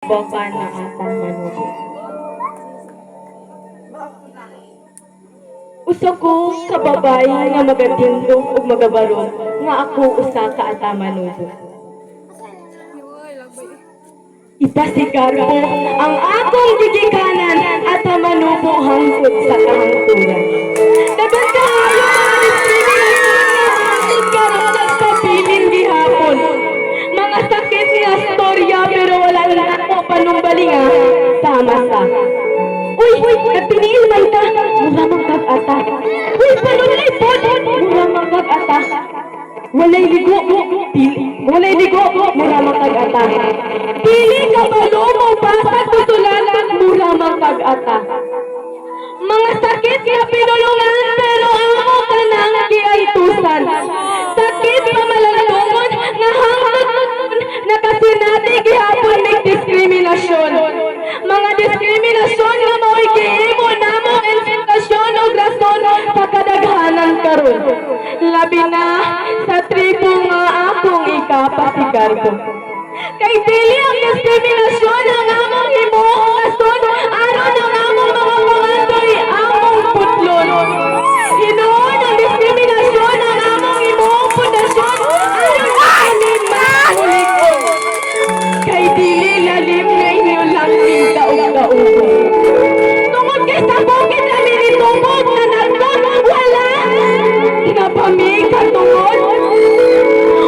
baka na atang manubo. Usa ko ka babay nga magatindog ug magabarong nga ako usa ka ata manubo. Ipasigar ko ang akong gigikanan at manubo hangtod sa kahangturan. Dagan kaayo mga diskriminasyon karon nagpabilin gihapon. Mga sakit nga storya pero wala na ako panumbalinga sama sa. Uy, nagpiniil man ka, mura magkag-ata. Uy, panunay po, mura magkag-ata. Walay ligo, mura magkag-ata. Pili ka balo mo pa sa tutulalan, mura magkag-ata. Mga sakit nga pinulungan, pero amo ka nang giaitusan. Sakit pa malandungon, nga hangtod nakasinati gihapon may diskriminasyon. Mga diskriminasyon nga mao'y giimo namong implikasyon o rason sa kadaghanan karon. Labi na sa tribo nga akong ikapasigar ko. Kay dili ang diskriminasyon ang among himuong rason aron ang among mga pangandoy among putlon. Hinuon ang diskriminasyon ang among himuong pundasyon aron ang aming mahulikon. Kay dili lalim na inyo lang ning daog-daog. Tungod kay sa bukid na minitubog na nandun, wala napamikatungod.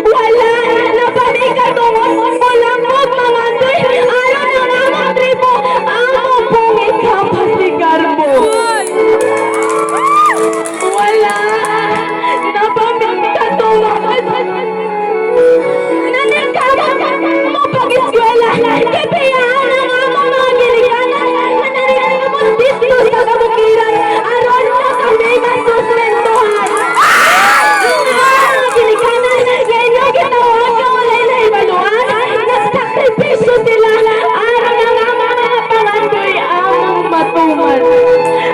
Wala napamikatungod. Ulambog mga doy, aron ang among tribo, among pong ikapasigar mo. Wala napamikatungod. Naningkamot mo pag-eskwela, kapayaan ang among mga giliganan, naningkamot dito sa kabukiran, aron na kami masuswentuhan. Ang giliganan, ngayon ginawa ka walay na ibaluan, nagsakripisyo sila, aron ang among mga pangandoy among matuman.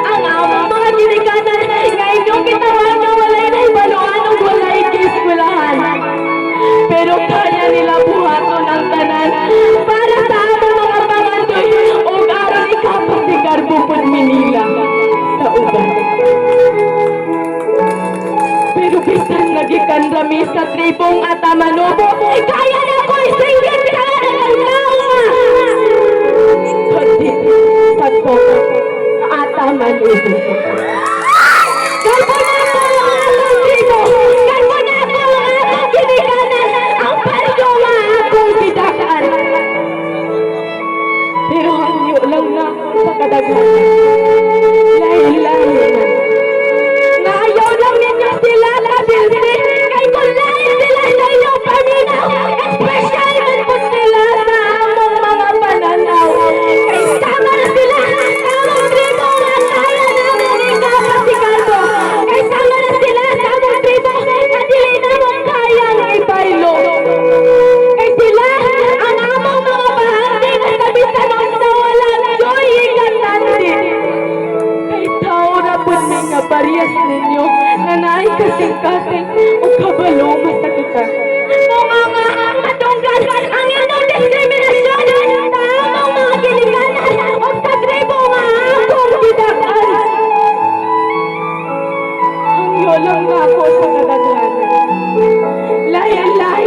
Ang among mga giliganan, ngayon ginawa ka walay na ibaluan, ug walay kieskwelahan. Pero kaya nila buhaton ang tanan para sa among mga pangandoy ug aron ikapasigar bukod Manila sa uban. Pero bisan nagikan rami sa tribong Atamanubo, kaya na ko isingit ka ang lawa. Pati sa toka Atamanubo. Kalbo na ako ang atong tribo, kalbo na ako ang atong ginikanan, ang paryo nga akong bidakan. Pero hanyo lang na sa kadaghanan. Lahi-lahi na. Nga ayaw lang ninyo sila kabilsi, kay kung lahi sila sa inyong paminaw, espesyal man po sila sa among mga pananaw. Kay sama na sila, among tribo nga kaya namong ikapasigarbo. Kay sama na sila sa among tribo, na dili namong kayang ibaylo. Kay sila, ang among mga bahagi na kabisan sa walang joy ikatandi. Kay tao na po nga parehas ninyo na naay kasing-kasing o kabalo masakitan. Mga matunggal ang inyong diskriminasyon sa among mga giliganan o sa tribo nga akong bidakan. Hangyo lang nga ako sa kadaghanan. Lahi-lahi